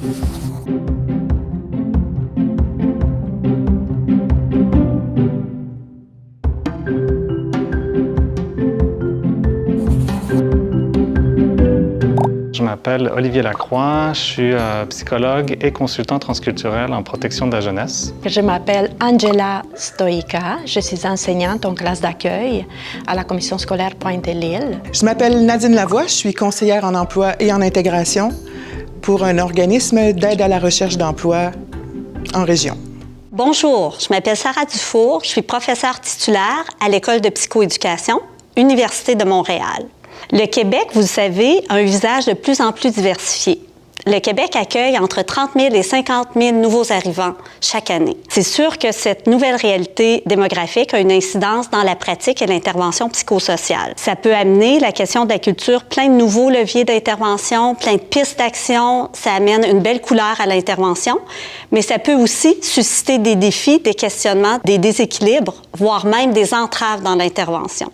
Je m'appelle Olivier Lacroix, je suis psychologue et consultant transculturel en protection de la jeunesse. Je m'appelle Angela Stoica, je suis enseignante en classe d'accueil à la commission scolaire Pointe-de-l'Île. Je m'appelle Nadine Lavoie, je suis conseillère en emploi et en intégration pour un organisme d'aide à la recherche d'emploi en région. Bonjour, je m'appelle Sarah Dufour, je suis professeure titulaire à l'École de psychoéducation, Université de Montréal. Le Québec, vous le savez, a un visage de plus en plus diversifié. Le Québec accueille entre 30 000 et 50 000 nouveaux arrivants chaque année. C'est sûr que cette nouvelle réalité démographique a une incidence dans la pratique et l'intervention psychosociale. Ça peut amener la question de la culture plein de nouveaux leviers d'intervention, plein de pistes d'action. Ça amène une belle couleur à l'intervention, mais ça peut aussi susciter des défis, des questionnements, des déséquilibres, voire même des entraves dans l'intervention.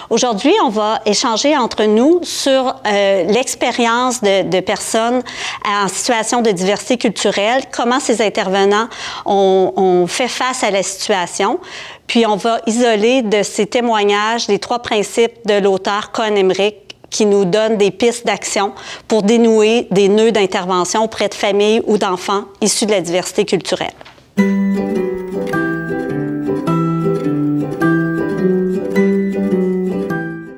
Aujourd'hui, on va échanger entre nous sur l'expérience de personnes en situation de diversité culturelle, comment ces intervenants ont fait face à la situation. Puis on va isoler de ces témoignages les 3 principes de l'auteur Koen Emmerich qui nous donnent des pistes d'action pour dénouer des nœuds d'intervention auprès de familles ou d'enfants issus de la diversité culturelle.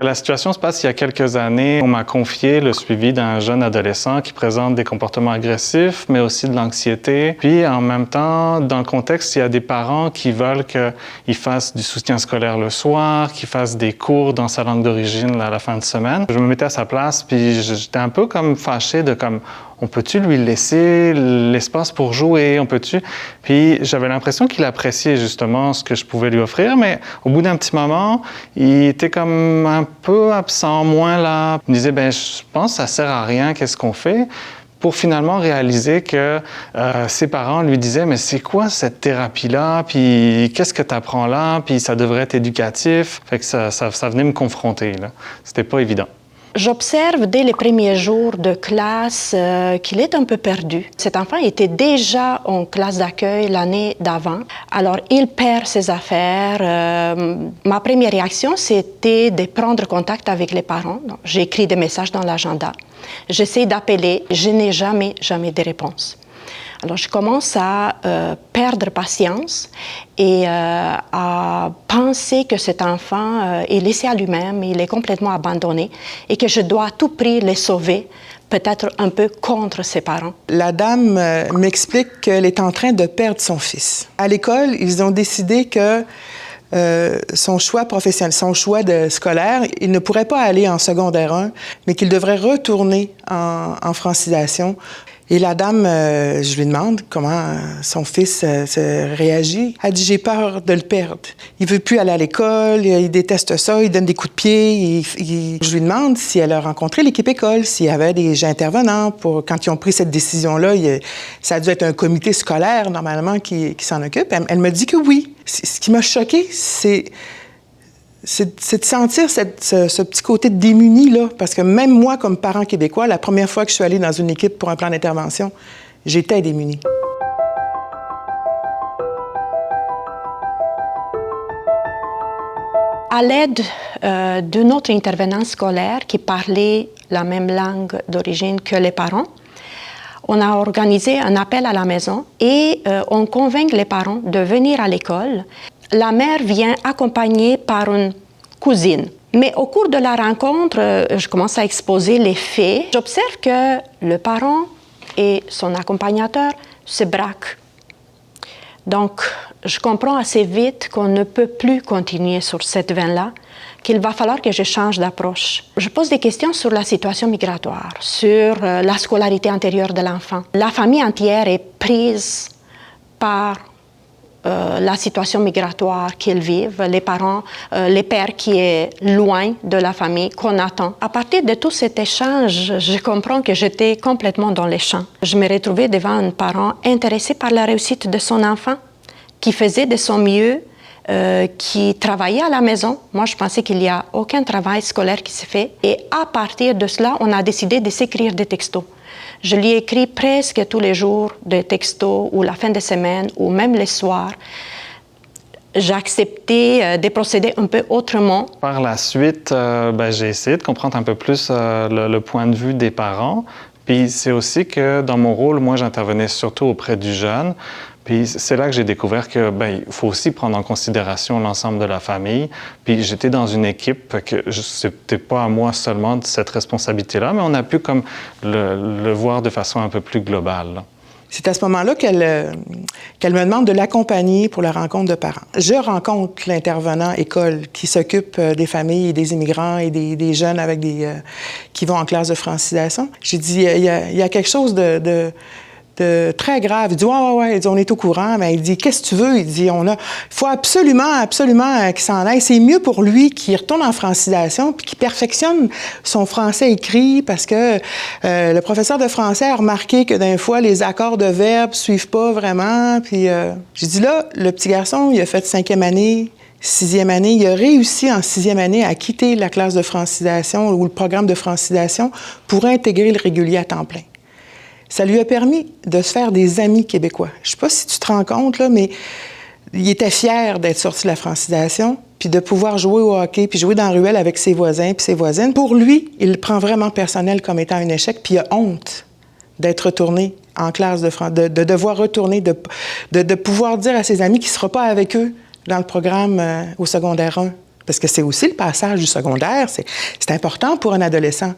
La situation se passe il y a quelques années. On m'a confié le suivi d'un jeune adolescent qui présente des comportements agressifs, mais aussi de l'anxiété. Puis, en même temps, dans le contexte, il y a des parents qui veulent qu'il fasse du soutien scolaire le soir, qu'il fasse des cours dans sa langue d'origine à la fin de semaine. Je me mettais à sa place, puis j'étais un peu comme fâché de comme... On peut-tu lui laisser l'espace pour jouer? On peut-tu? Puis j'avais l'impression qu'il appréciait justement ce que je pouvais lui offrir, mais au bout d'un petit moment, il était comme un peu absent, moins là. Il me disait, je pense que ça sert à rien, qu'est-ce qu'on fait? Pour finalement réaliser que ses parents lui disaient « Mais c'est quoi cette thérapie-là? Puis qu'est-ce que tu apprends là? Puis ça devrait être éducatif. » Fait que ça venait me confronter, là. C'était pas évident. J'observe dès les premiers jours de classe qu'il est un peu perdu. Cet enfant était déjà en classe d'accueil l'année d'avant. Alors, il perd ses affaires. Ma première réaction, c'était de prendre contact avec les parents. J'ai écrit des messages dans l'agenda. J'essaie d'appeler. Je n'ai jamais de réponse. Alors, je commence à perdre patience et à penser que cet enfant est laissé à lui-même, il est complètement abandonné et que je dois à tout prix le sauver, peut-être un peu contre ses parents. La dame m'explique qu'elle est en train de perdre son fils. À l'école, ils ont décidé que son choix professionnel, son choix scolaire, il ne pourrait pas aller en secondaire 1, mais qu'il devrait retourner en francisation. Et la dame, je lui demande comment son fils réagit. Elle dit, j'ai peur de le perdre. Il veut plus aller à l'école, il déteste ça, il donne des coups de pied. Je lui demande si elle a rencontré l'équipe école, s'il y avait des intervenants quand ils ont pris cette décision-là. Ça a dû être un comité scolaire, normalement, qui s'en occupe. Elle me dit que oui. Ce qui m'a choquée, c'est de sentir ce petit côté de démuni, là. Parce que même moi, comme parent québécois, la première fois que je suis allée dans une équipe pour un plan d'intervention, j'étais démunie. À l'aide d'un autre intervenant scolaire qui parlait la même langue d'origine que les parents, on a organisé un appel à la maison et on convainc les parents de venir à l'école. La mère vient accompagnée par une cousine. Mais au cours de la rencontre, je commence à exposer les faits. J'observe que le parent et son accompagnateur se braquent. Donc, je comprends assez vite qu'on ne peut plus continuer sur cette veine-là, qu'il va falloir que je change d'approche. Je pose des questions sur la situation migratoire, sur la scolarité antérieure de l'enfant. La famille entière est prise par la situation migratoire qu'ils vivent, les parents, les pères qui est loin de la famille, qu'on attend. À partir de tout cet échange, je comprends que j'étais complètement dans les champs. Je me retrouvais devant un parent intéressé par la réussite de son enfant, qui faisait de son mieux, qui travaillait à la maison. Moi, je pensais qu'il n'y a aucun travail scolaire qui se fait. Et à partir de cela, on a décidé de s'écrire des textos. Je lui écris presque tous les jours des textos ou la fin de semaine ou même les soirs. J'ai accepté de procéder un peu autrement. Par la suite, j'ai essayé de comprendre un peu plus le point de vue des parents. Puis c'est aussi que dans mon rôle, moi, j'intervenais surtout auprès du jeune. Puis c'est là que j'ai découvert que il faut aussi prendre en considération l'ensemble de la famille. Puis j'étais dans une équipe que c'était pas à moi seulement cette responsabilité-là, mais on a pu comme le voir de façon un peu plus globale. C'est à ce moment-là qu'elle me demande de l'accompagner pour la rencontre de parents. Je rencontre l'intervenant école qui s'occupe des familles et des immigrants et des jeunes avec qui vont en classe de francisation. J'ai dit, il y a quelque chose de très grave. Il dit, ouais. Il dit, on est au courant. Mais il dit, qu'est-ce que tu veux? Il dit, il faut absolument qu'il s'en aille. C'est mieux pour lui qu'il retourne en francisation puis qu'il perfectionne son français écrit parce que le professeur de français a remarqué que d'un fois, les accords de verbes suivent pas vraiment. Puis j'ai dit, là, le petit garçon, il a fait 5e année, 6e année. Il a réussi en 6e année à quitter la classe de francisation ou le programme de francisation pour intégrer le régulier à temps plein. Ça lui a permis de se faire des amis québécois. Je ne sais pas si tu te rends compte, là, mais il était fier d'être sorti de la francisation, puis de pouvoir jouer au hockey, puis jouer dans la ruelle avec ses voisins puis ses voisines. Pour lui, il le prend vraiment personnel comme étant un échec, puis il a honte d'être retourné en classe de devoir retourner, de pouvoir dire à ses amis qu'il ne sera pas avec eux dans le programme au secondaire 1. Parce que c'est aussi le passage du secondaire, c'est important pour un adolescent.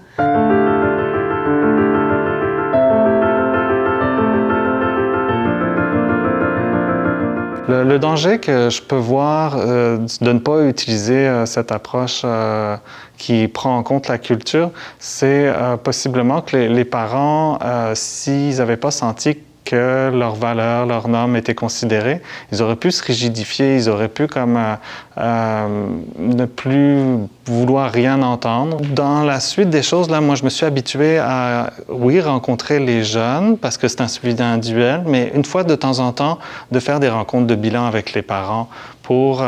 Le danger que je peux voir de ne pas utiliser cette approche qui prend en compte la culture, c'est possiblement que les parents, s'ils n'avaient pas senti que leurs valeurs, leurs normes étaient considérées, ils auraient pu se rigidifier, ils auraient pu comme ne plus vouloir rien entendre. Dans la suite des choses, là, moi, je me suis habitué à, oui, rencontrer les jeunes parce que c'est un suivi individuel, mais une fois de temps en temps, de faire des rencontres de bilan avec les parents pour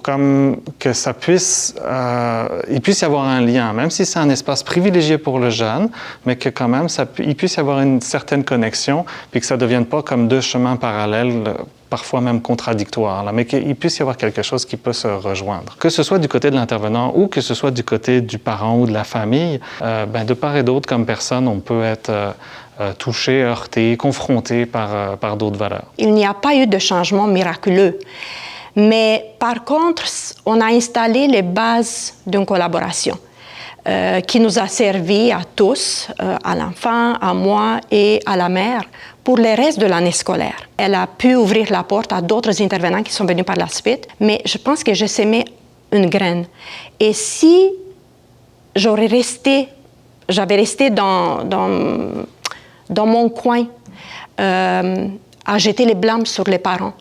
comme que ça puisse, il puisse y avoir un lien, même si c'est un espace privilégié pour le jeune, mais que quand même, il puisse y avoir une certaine connexion, puis que ça ne devienne pas comme deux chemins parallèles, parfois même contradictoires, là, mais qu'il puisse y avoir quelque chose qui peut se rejoindre. Que ce soit du côté de l'intervenant ou que ce soit du côté du parent ou de la famille, de part et d'autre, comme personne, on peut être touché, heurté, confronté par d'autres valeurs. Il n'y a pas eu de changement miraculeux. Mais par contre, on a installé les bases d'une collaboration qui nous a servi à tous, à l'enfant, à moi et à la mère, pour le reste de l'année scolaire. Elle a pu ouvrir la porte à d'autres intervenants qui sont venus par la suite, mais je pense que j'ai semé une graine. Et si j'avais resté dans mon coin à jeter les blâmes sur les parents,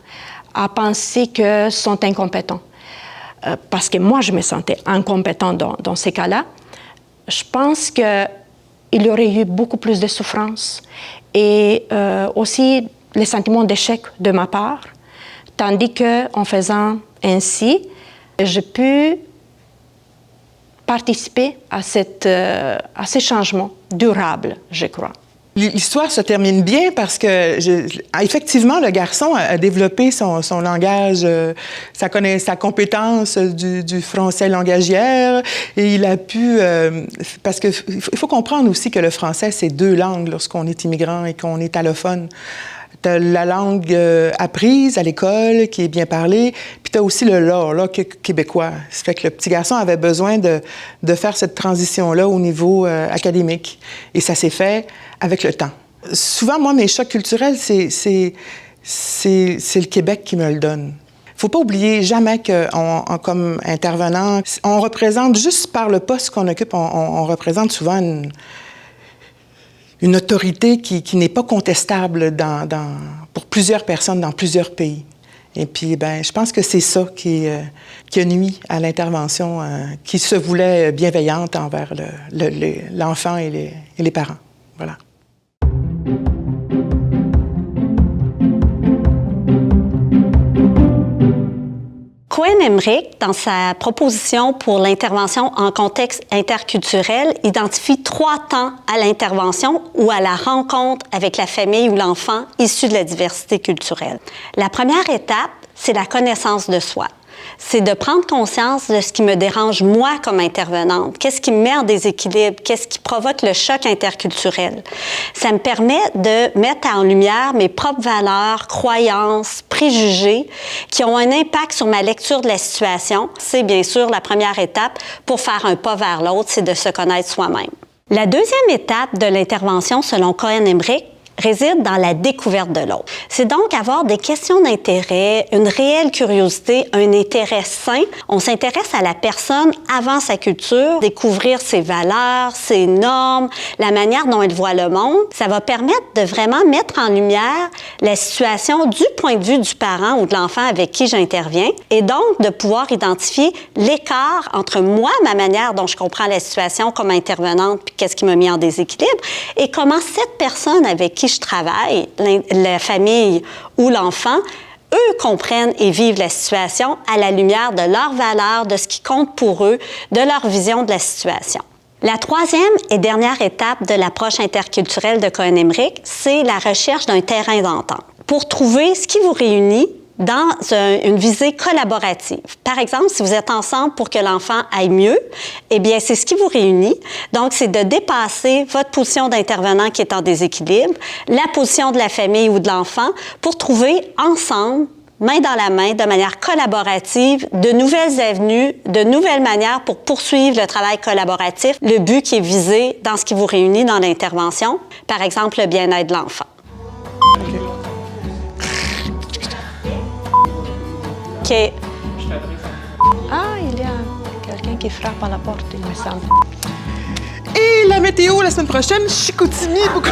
à penser qu'ils sont incompétents. Parce que moi, je me sentais incompétent dans ces cas-là. Je pense qu'il y aurait eu beaucoup plus de souffrance et aussi les sentiments d'échec de ma part. Tandis qu'en faisant ainsi, j'ai pu participer à ces changements durables, je crois. L'histoire se termine bien parce que, effectivement, le garçon a développé son langage, sa compétence du français langagière et il a pu... parce que il faut comprendre aussi que le français, c'est deux langues lorsqu'on est immigrant et qu'on est allophone. T'as la langue apprise à l'école, qui est bien parlée, puis t'as aussi le là québécois. Ça fait que le petit garçon avait besoin de faire cette transition-là au niveau académique. Et ça s'est fait avec le temps. Souvent, moi, mes chocs culturels, c'est le Québec qui me le donne. Faut pas oublier jamais que, comme intervenant, on représente, juste par le poste qu'on occupe, on représente souvent une autorité qui n'est pas contestable pour plusieurs personnes dans plusieurs pays. Et puis, je pense que c'est ça qui a nui à l'intervention qui se voulait bienveillante envers l'enfant et les parents. Voilà. Quoi Cohen-Emerick, dans sa proposition pour l'intervention en contexte interculturel, identifie 3 temps à l'intervention ou à la rencontre avec la famille ou l'enfant issu de la diversité culturelle. La première étape, c'est la connaissance de soi. C'est de prendre conscience de ce qui me dérange moi comme intervenante. Qu'est-ce qui me met en déséquilibre? Qu'est-ce qui provoque le choc interculturel? Ça me permet de mettre en lumière mes propres valeurs, croyances, préjugés qui ont un impact sur ma lecture de la situation. C'est bien sûr la première étape pour faire un pas vers l'autre, c'est de se connaître soi-même. La deuxième étape de l'intervention, selon Cohen-Emerick, réside dans la découverte de l'autre. C'est donc avoir des questions d'intérêt, une réelle curiosité, un intérêt sain. On s'intéresse à la personne avant sa culture, découvrir ses valeurs, ses normes, la manière dont elle voit le monde. Ça va permettre de vraiment mettre en lumière la situation du point de vue du parent ou de l'enfant avec qui j'interviens et donc de pouvoir identifier l'écart entre moi, ma manière dont je comprends la situation comme intervenante, puis qu'est-ce qui m'a mis en déséquilibre, et comment cette personne avec qui je travaille, la famille ou l'enfant, eux comprennent et vivent la situation à la lumière de leurs valeurs, de ce qui compte pour eux, de leur vision de la situation. La troisième et dernière étape de l'approche interculturelle de Cohen-Emerick, c'est la recherche d'un terrain d'entente pour trouver ce qui vous réunit dans une visée collaborative. Par exemple, si vous êtes ensemble pour que l'enfant aille mieux, eh bien, c'est ce qui vous réunit. Donc, c'est de dépasser votre position d'intervenant qui est en déséquilibre, la position de la famille ou de l'enfant, pour trouver ensemble, main dans la main, de manière collaborative, de nouvelles avenues, de nouvelles manières pour poursuivre le travail collaboratif, le but qui est visé dans ce qui vous réunit dans l'intervention, par exemple, le bien-être de l'enfant. Okay. OK. Ah, il y a quelqu'un qui frappe à la porte, il me semble. Et la météo la semaine prochaine, Chicoutimi, beaucoup.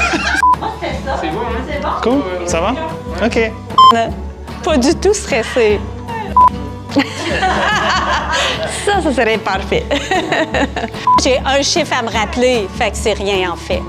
C'est bon, hein? C'est bon? Cool, ça va? OK. Pas du tout stressé. Ça serait parfait. J'ai un chiffre à me rappeler, fait que c'est rien en fait.